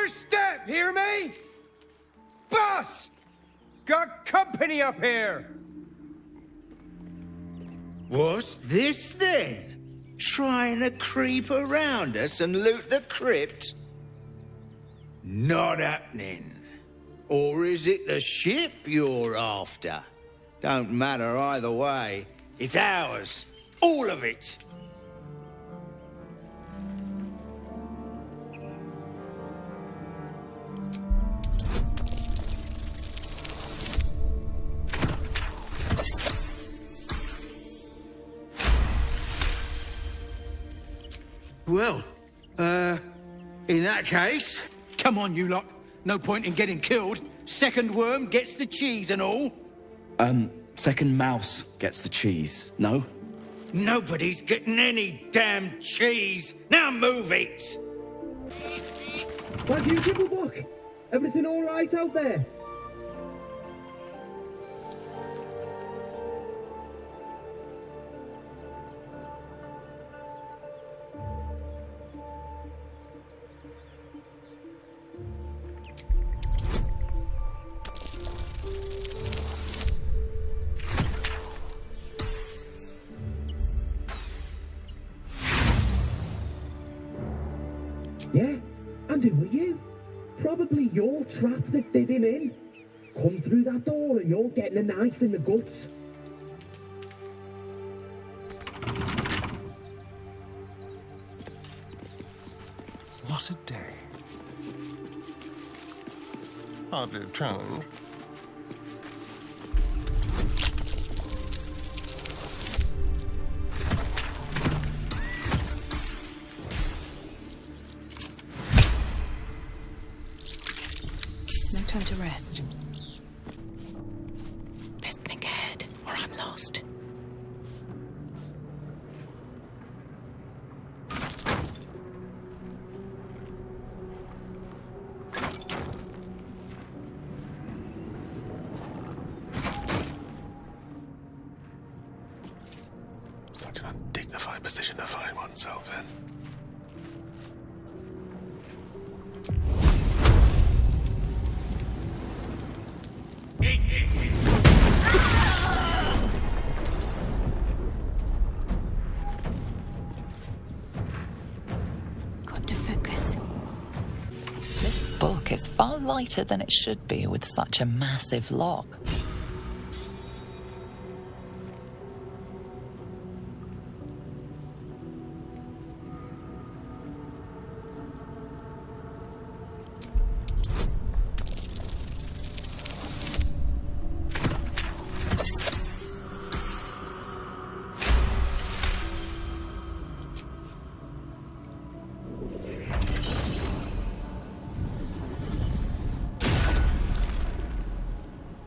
Another step, hear me? Boss! Got company up here! What's this then? Trying to creep around us and loot the crypt? Not happening. Or is it the ship you're after? Don't matter either way. It's ours. All of it. Well, in that case, come on, you lot. No point in getting killed. Second worm gets the cheese and all. Second mouse gets the cheese, no? Nobody's getting any damn cheese. Now move it! Have you, Dibblebuck? Everything all right out there? Yeah? And who are you? Probably your trap that did him in. Come through that door and you're getting a knife in the guts. What a day. Hardly a challenge. No time to rest. Best think ahead, or I'm lost. Such an undignified position to find oneself in. Got to focus. This book is far lighter than it should be with such a massive lock.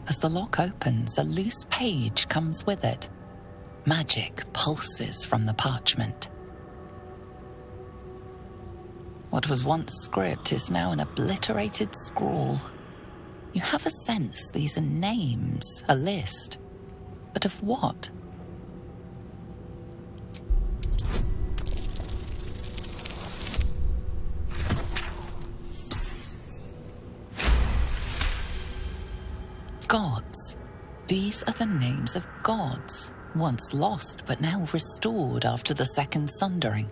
As the lock opens, a loose page comes with it. Magic pulses from the parchment. What was once script is now an obliterated scrawl. You have a sense these are names, a list. But of what? Gods. These are the names of gods, once lost but now restored after the Second Sundering.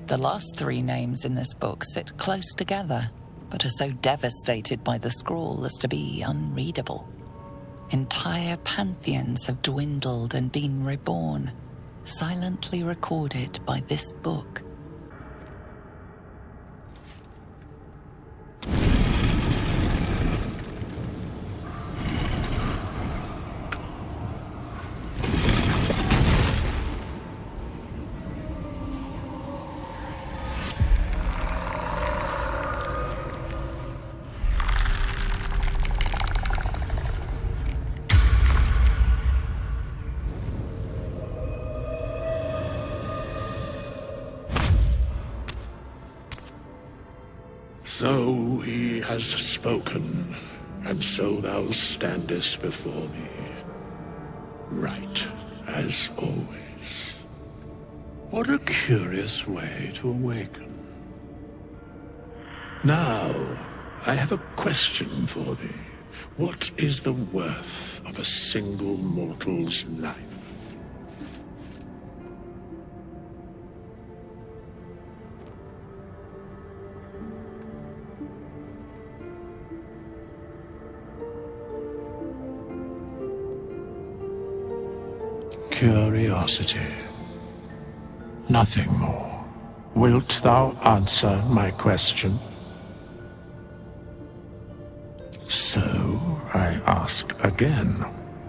The last three names in this book sit close together, but are so devastated by the scroll as to be unreadable. Entire pantheons have dwindled and been reborn, silently recorded by this book. So he has spoken, and so thou standest before me, right as always. What a curious way to awaken. Now, I have a question for thee. What is the worth of a single mortal's life? Curiosity. Nothing more. Wilt thou answer my question? So, I ask again,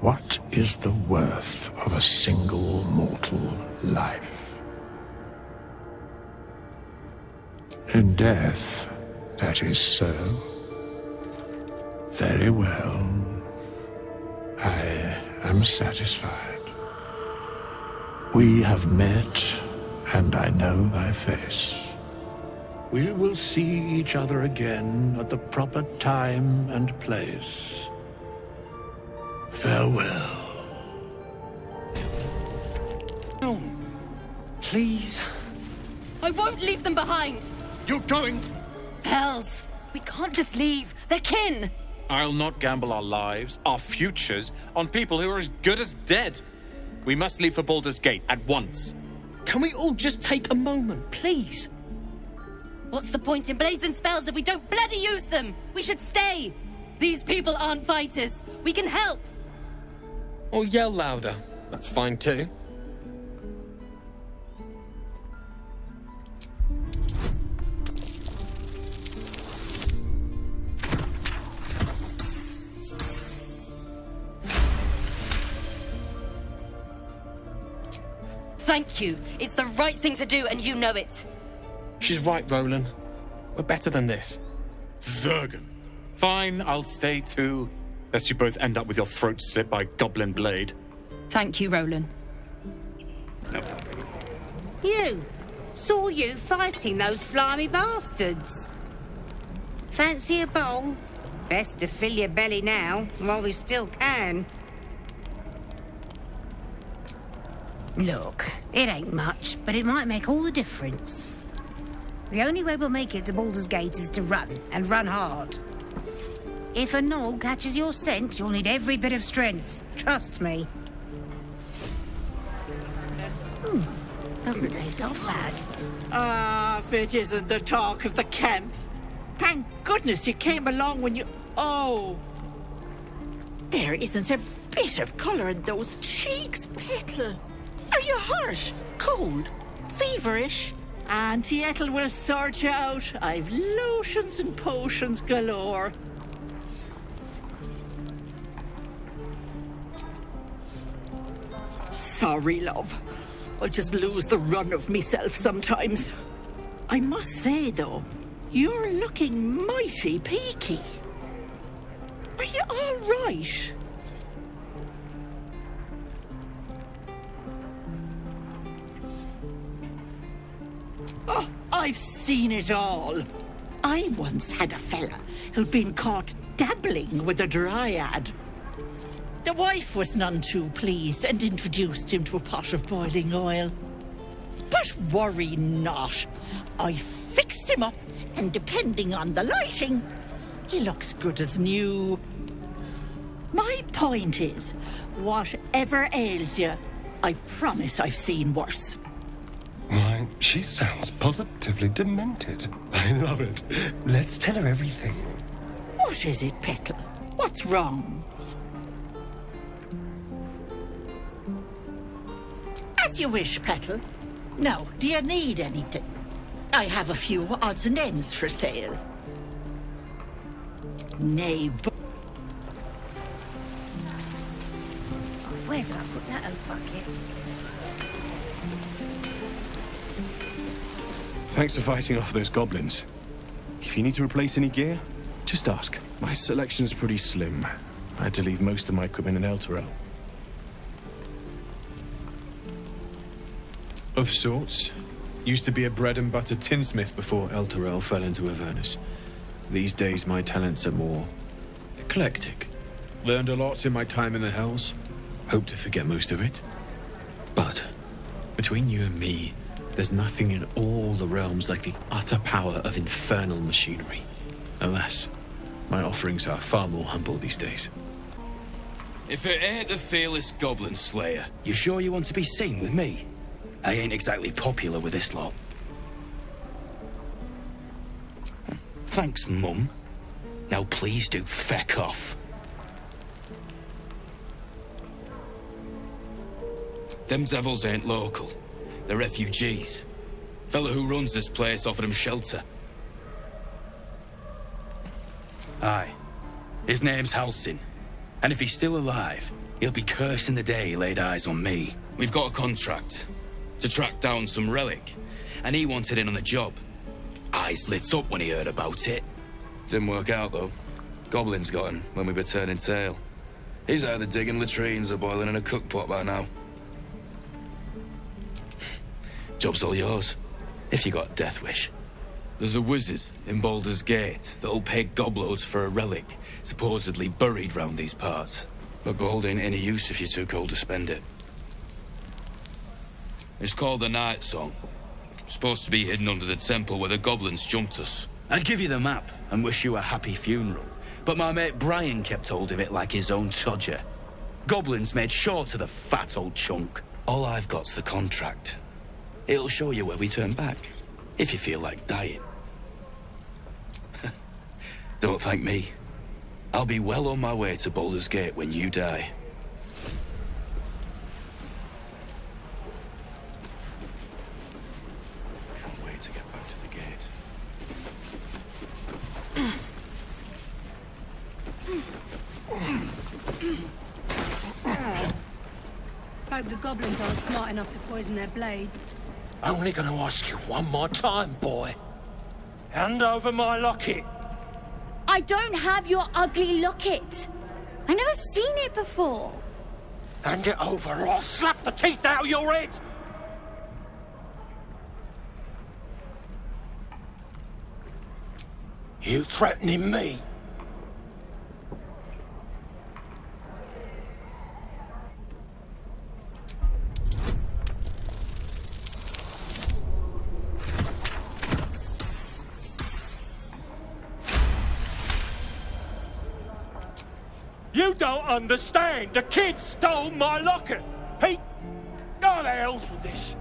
what is the worth of a single mortal life? In death, that is so. Very well. I am satisfied. We have met, and I know thy face. We will see each other again at the proper time and place. Farewell. Oh, please. I won't leave them behind! You're going to... Hells! We can't just leave. They're kin! I'll not gamble our lives, our futures, on people who are as good as dead. We must leave for Baldur's Gate at once. Can we all just take a moment, please? What's the point in blazing spells if we don't bloody use them? We should stay! These people aren't fighters. We can help! Or yell louder. That's fine too. Thank you. It's the right thing to do, and you know it. She's right, Roland. We're better than this. Zergan. Fine, I'll stay too. Lest you both end up with your throats slit by Goblin Blade. Thank you, Roland. You! Saw you fighting those slimy bastards. Fancy a bowl? Best to fill your belly now, while we still can. Look, it ain't much, but it might make all the difference. The only way we'll make it to Baldur's Gate is to run, and run hard. If a gnoll catches your scent, you'll need every bit of strength. Trust me. Doesn't taste half bad. Ah, if it isn't the talk of the camp. Thank goodness you came along when you... Oh! There isn't a bit of colour in those cheeks, Petal. Are you hurt? Cold? Feverish? Auntie Ethel will sort you out. I've lotions and potions galore. Sorry, love. I just lose the run of myself sometimes. I must say, though, you're looking mighty peaky. Are you all right? Oh, I've seen it all. I once had a fella who'd been caught dabbling with a dryad. The wife was none too pleased and introduced him to a pot of boiling oil. But worry not. I fixed him up, and depending on the lighting, he looks good as new. My point is, whatever ails you, I promise I've seen worse. Why, she sounds positively demented. I love it. Let's tell her everything. What is it, Petal? What's wrong? As you wish, Petal. Now, do you need anything? I have a few odds and ends for sale. Nay, but... Where did I put that old bucket? Thanks for fighting off those goblins. If you need to replace any gear, just ask. My selection's pretty slim. I had to leave most of my equipment in Elturel. Of sorts. Used to be a bread-and-butter tinsmith before Elturel fell into Avernus. These days, my talents are more eclectic. Learned a lot in my time in the Hells. Hope to forget most of it. But, between you and me, There's nothing in all the realms like the utter power of infernal machinery. Alas, my offerings are far more humble these days. If it ain't the fearless goblin slayer, you sure you want to be seen with me? I ain't exactly popular with this lot. Thanks, Mum. Now please do feck off. Them devils ain't local. They're refugees. Fella who runs this place offered them shelter. Aye. His name's Halsin. And if he's still alive, he'll be cursing the day he laid eyes on me. We've got a contract to track down some relic, and he wanted in on the job. Eyes lit up when he heard about it. Didn't work out, though. Goblins got him when we were turning tail. He's either digging latrines or boiling in a cookpot by now. Job's all yours, if you got a death wish. There's a wizard in Baldur's Gate that'll pay gobloads for a relic supposedly buried round these parts. But gold ain't any use if you're too cold to spend it. It's called the Night Song. Supposed to be hidden under the temple where the goblins jumped us. I'd give you the map and wish you a happy funeral, but my mate Brian kept hold of it like his own todger. Goblins made sure to the fat old chunk. All I've got's the contract. It'll show you where we turn back, if you feel like dying. Don't thank me. I'll be well on my way to Baldur's Gate when you die. Can't wait to get back to the gate. Hope the goblins aren't smart enough to poison their blades. Only gonna ask you one more time, boy. Hand over my locket. I don't have your ugly locket. I've never seen it before. Hand it over or I'll slap the teeth out of your head. You threatening me? You don't understand. The kid stole my locket. He... Oh, the hell's with this?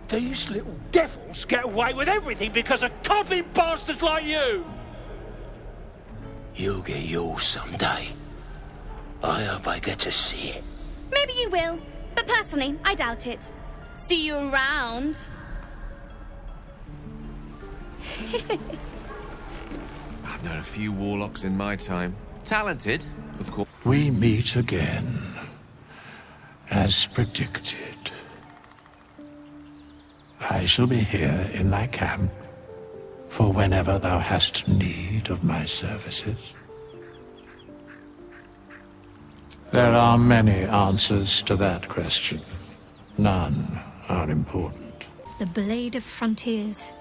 These little devils get away with everything because of coddling bastards like you. You'll get yours someday. I hope I get to see it. Maybe you will, but personally, I doubt it. See you around. I've known a few warlocks in my time. Talented, of course. We meet again, as predicted. I shall be here in thy camp for whenever thou hast need of my services. There are many answers to that question. None are important. The Blade of Frontiers.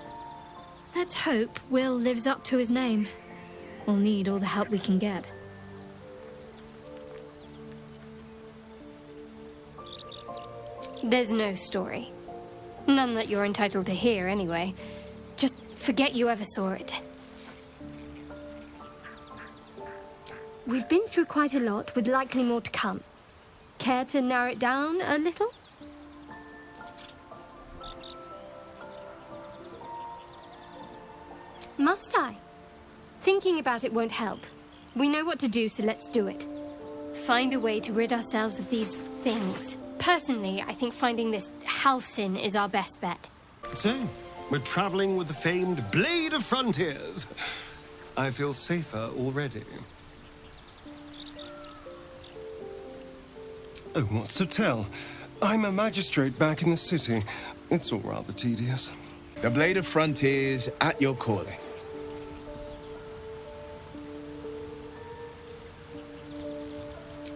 Let's hope Will lives up to his name. We'll need all the help we can get. There's no story. None that you're entitled to hear, anyway. Just forget you ever saw it. We've been through quite a lot, with likely more to come. Care to narrow it down a little? Must I? Thinking about it won't help. We know what to do, so let's do it. Find a way to rid ourselves of these things. Personally, I think finding this Halsin is our best bet. So, we're traveling with the famed Blade of Frontiers. I feel safer already. Oh, what's to tell? I'm a magistrate back in the city. It's all rather tedious. The Blade of Frontiers at your calling.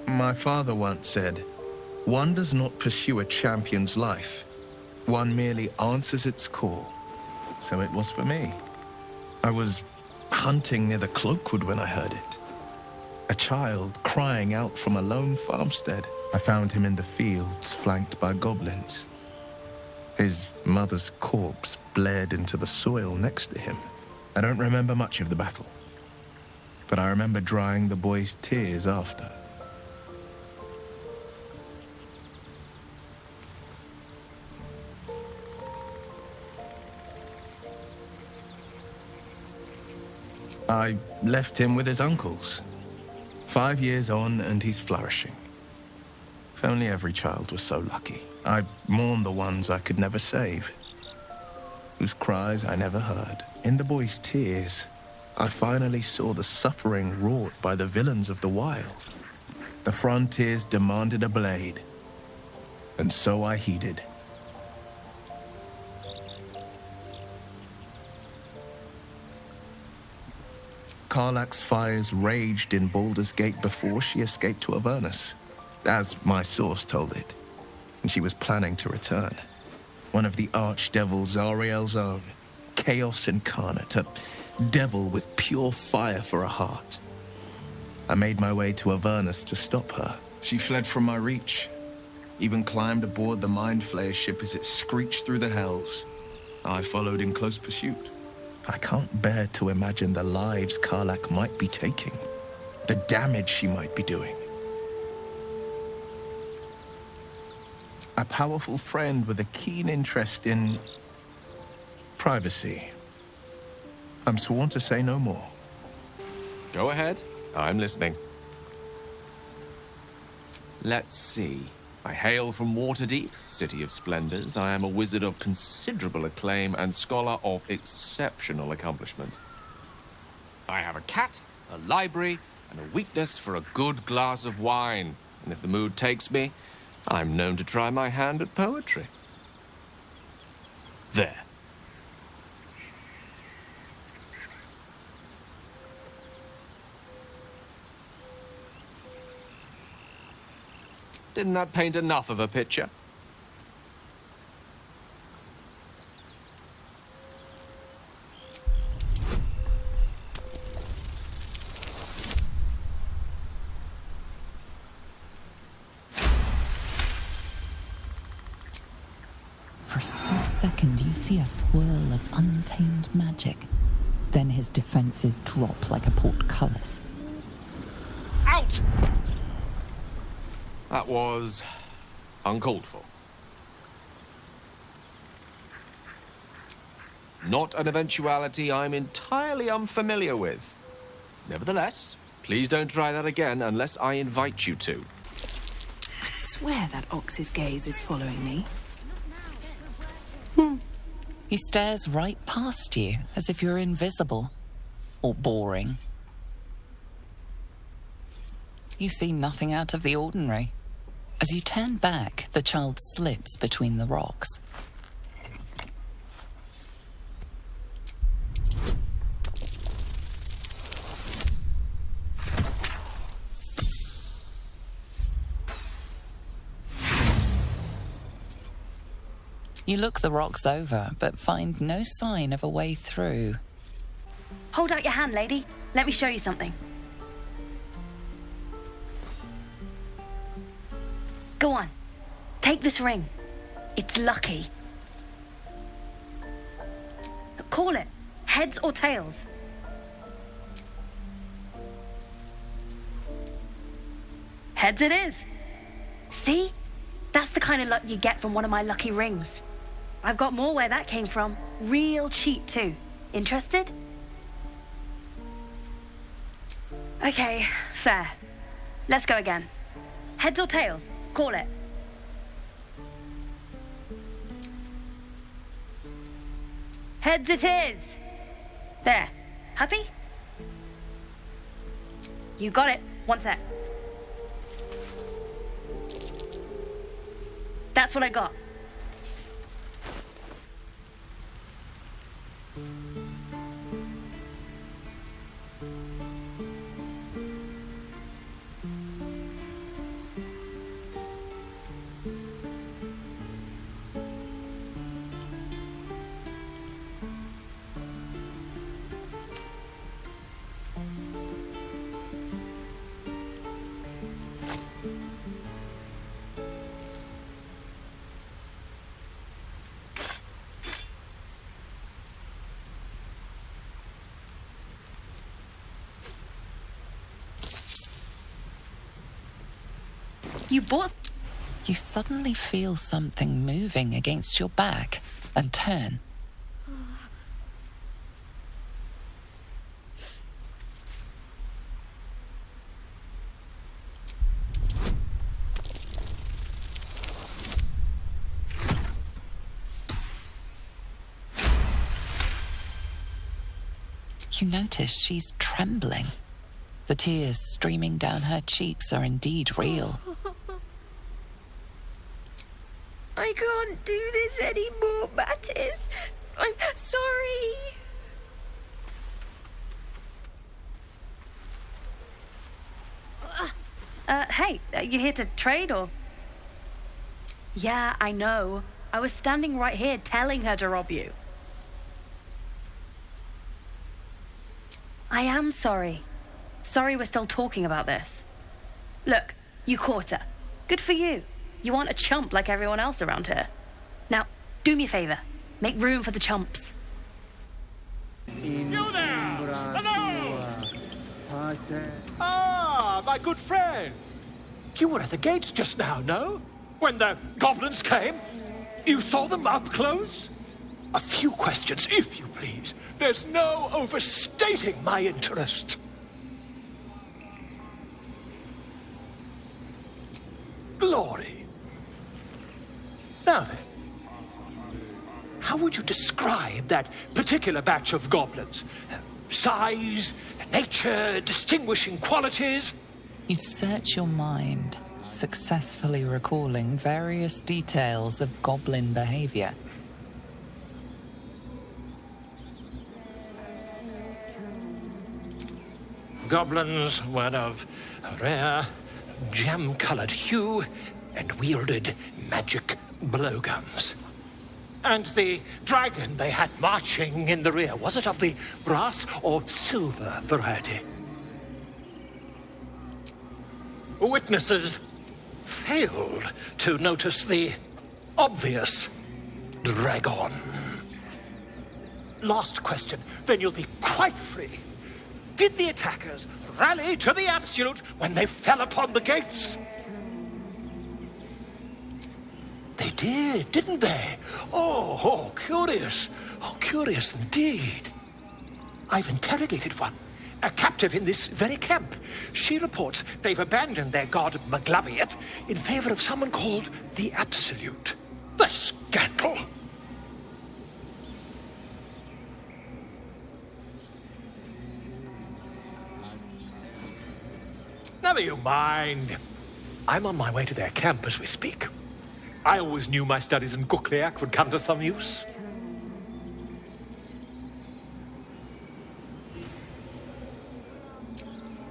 My father once said, one does not pursue a champion's life. One merely answers its call. So it was for me. I was hunting near the Cloakwood when I heard it. A child crying out from a lone farmstead. I found him in the fields, flanked by goblins. His mother's corpse bled into the soil next to him. I don't remember much of the battle, but I remember drying the boy's tears after. I left him with his uncles. 5 years on, and he's flourishing. If only every child was so lucky. I mourn the ones I could never save, whose cries I never heard. In the boy's tears, I finally saw the suffering wrought by the villains of the wild. The frontiers demanded a blade, and so I heeded. Karlach's fires raged in Baldur's Gate before she escaped to Avernus, as my source told it, and she was planning to return. One of the archdevils Zariel's own, chaos incarnate, a devil with pure fire for a heart. I made my way to Avernus to stop her. She fled from my reach, even climbed aboard the Mind Flayer ship as it screeched through the hells. I followed in close pursuit. I can't bear to imagine the lives Karlach might be taking, the damage she might be doing. A powerful friend with a keen interest in privacy. I'm sworn to say no more. Go ahead. I'm listening. Let's see. I hail from Waterdeep, City of Splendors. I am a wizard of considerable acclaim and scholar of exceptional accomplishment. I have a cat, a library, and a weakness for a good glass of wine. And if the mood takes me, I'm known to try my hand at poetry. There. Didn't that paint enough of a picture? For a split second, you see a swirl of untamed magic. Then his defenses drop like a portcullis. Out! That was uncalled for. Not an eventuality I'm entirely unfamiliar with. Nevertheless, please don't try that again unless I invite you to. I swear that ox's gaze is following me. He stares right past you, as if you're invisible. Or boring. You see nothing out of the ordinary. As you turn back, the child slips between the rocks. You look the rocks over, but find no sign of a way through. Hold out your hand, lady. Let me show you something. Go on. Take this ring. It's lucky. Call it. Heads or tails? Heads it is. See? That's the kind of luck you get from one of my lucky rings. I've got more where that came from. Real cheap, too. Interested? Okay, fair. Let's go again. Heads or tails? Call it. Heads it is. There. Happy? You got it. One sec. That's what I got. You bought... You suddenly feel something moving against your back and turn. You notice she's trembling. The tears streaming down her cheeks are indeed real. I can't do this anymore, Mattis. I'm sorry. Hey, you here to trade or... Yeah, I know. I was standing right here telling her to rob you. I am sorry. Sorry we're still talking about this. Look, you caught her. Good for you. You aren't a chump like everyone else around here. Now, do me a favor. Make room for the chumps. You there! Hello! Ah, my good friend. You were at the gates just now, no? When the goblins came? You saw them up close? A few questions, if you please. There's no overstating my interest. Glory. Now then, how would you describe that particular batch of goblins? Size, nature, distinguishing qualities? You search your mind, successfully recalling various details of goblin behavior. Goblins were of a rare, jam-colored hue and wielded magic blowguns. And the dragon they had marching in the rear, was it of the brass or silver variety? Witnesses failed to notice the obvious dragon. Last question, then you'll be quite free. Did the attackers rally to the absolute when they fell upon the gates? They did, didn't they? Oh, curious. Oh, curious indeed. I've interrogated one, a captive in this very camp. She reports they've abandoned their god Maglabiet in favor of someone called the Absolute. The scandal! Never you mind. I'm on my way to their camp as we speak. I always knew my studies in Gukliak would come to some use.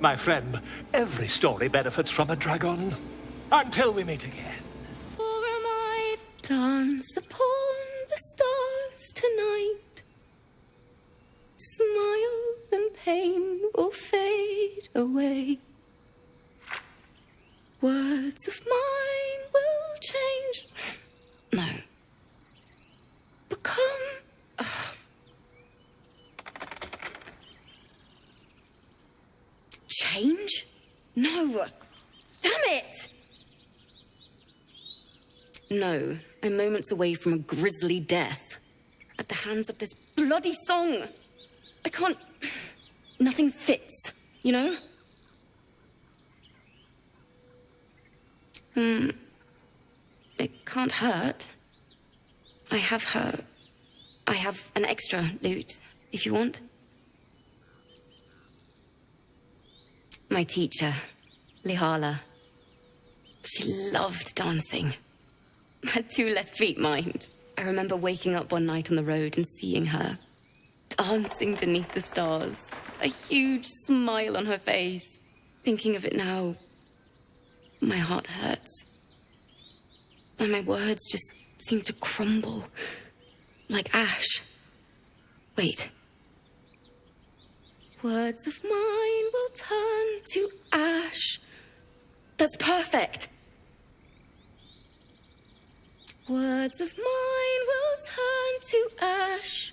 My friend, every story benefits from a dragon. Until we meet again. Or am I dance upon the stars tonight? Smile and pain will fade away. Words of mine will change. No. Become... Change? No. Damn it! No. I'm moments away from a grisly death. At the hands of this bloody song. I can't... Nothing fits, you know? It can't hurt. I have an extra lute, if you want. My teacher, Lihala. She loved dancing. Had 2 left feet, mind. I remember waking up one night on the road and seeing her dancing beneath the stars. A huge smile on her face. Thinking of it now, my heart hurts. And my words just seem to crumble. Like ash. Wait. Words of mine will turn to ash. That's perfect. Words of mine will turn to ash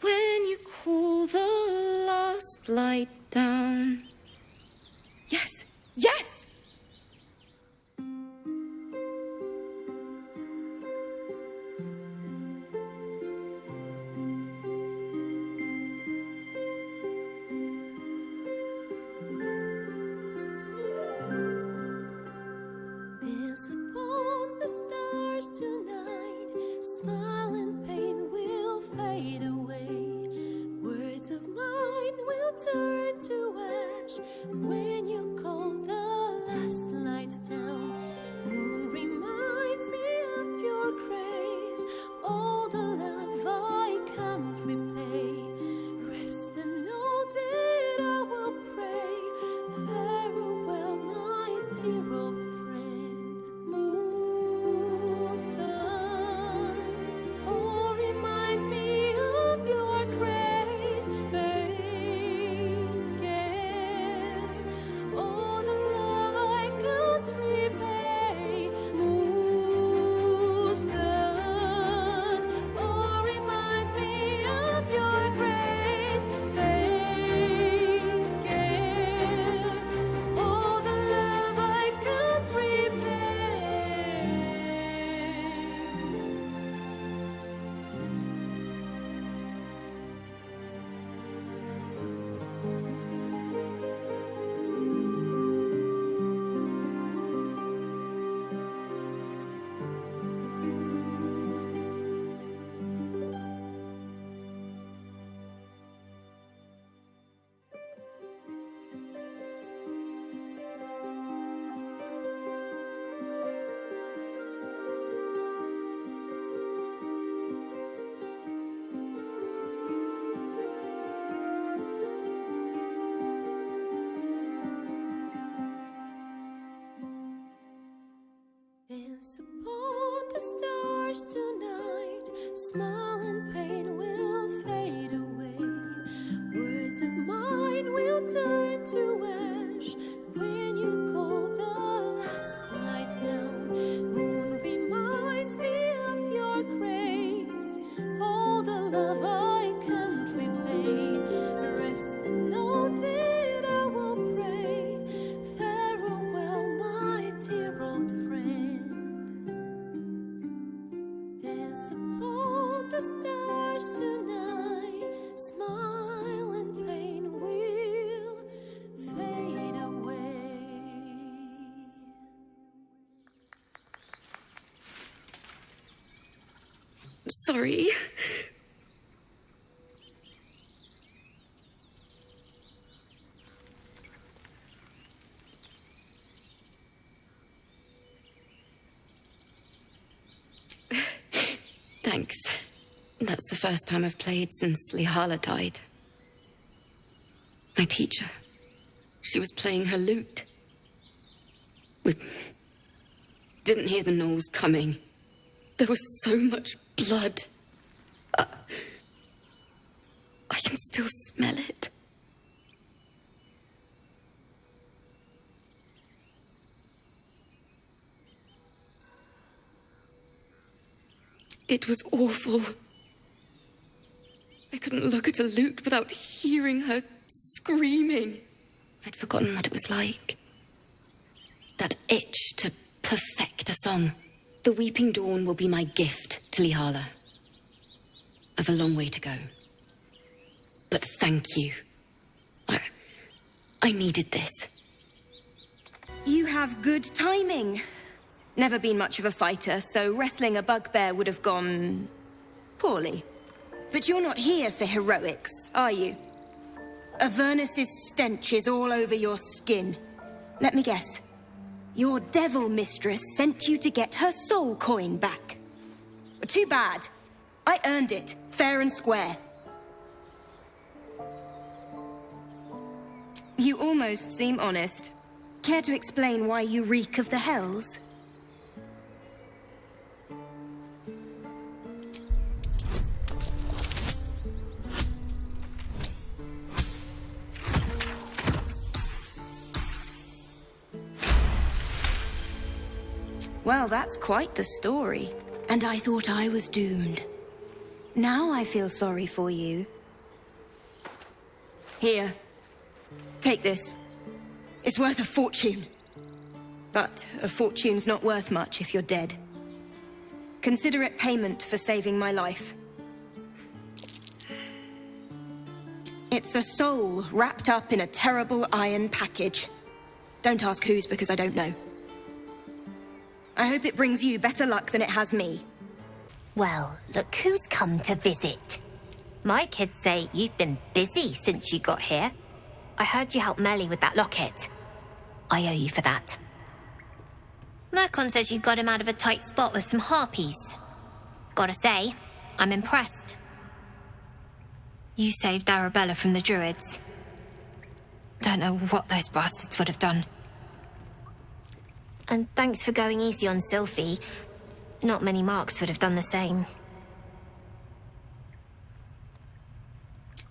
when you cool the last light down. Yes, yes! the stars tonight. Smile and pain will fade away. Words of mine will turn to ash when you call the last light down. Moon reminds me of your grace. All the love I can't repay. Rest and note it, I will pray. Farewell, my dear old friend. Dance upon the stars tonight. Smile and pain will fade away. Sorry. Thanks. That's the first time I've played since Lihala died. My teacher. She was playing her lute. We didn't hear the gnolls coming. There was so much blood. I can still smell it. It was awful. I couldn't look at a lute without hearing her screaming. I'd forgotten what it was like. That itch to perfect a song. The Weeping Dawn will be my gift to Lihala. I've a long way to go. But thank you. I needed this. You have good timing. Never been much of a fighter, so wrestling a bugbear would have gone poorly. But you're not here for heroics, are you? Avernus's stench is all over your skin. Let me guess. Your devil mistress sent you to get her soul coin back. Too bad. I earned it, fair and square. You almost seem honest. Care to explain why you reek of the hells? Well, that's quite the story. And I thought I was doomed. Now I feel sorry for you. Here. Take this. It's worth a fortune. But a fortune's not worth much if you're dead. Consider it payment for saving my life. It's a soul wrapped up in a terrible iron package. Don't ask whose, because I don't know. I hope it brings you better luck than it has me. Well, look who's come to visit. My kids say you've been busy since you got here. I heard you helped Melly with that locket. I owe you for that. Mercon says you got him out of a tight spot with some harpies. Gotta say, I'm impressed. You saved Arabella from the druids. Don't know what those bastards would have done. And thanks for going easy on Sylphie. Not many Marks would have done the same.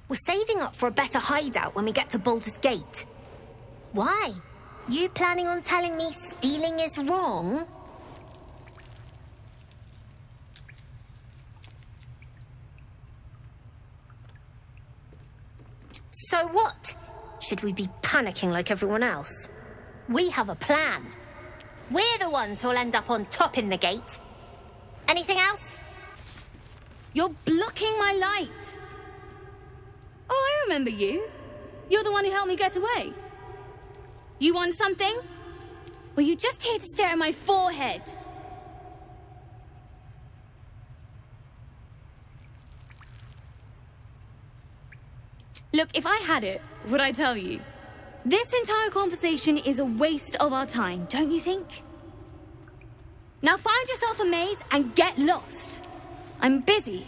We're saving up for a better hideout when we get to Baldur's Gate. Why? You planning on telling me stealing is wrong? So what? Should we be panicking like everyone else? We have a plan. We're the ones who'll end up on top in the gate. Anything else? You're blocking my light. Oh, I remember you. You're the one who helped me get away. You want something? Were you just here to stare at my forehead? Look, if I had it, would I tell you? This entire conversation is a waste of our time, don't you think? Now find yourself a maze and get lost. I'm busy.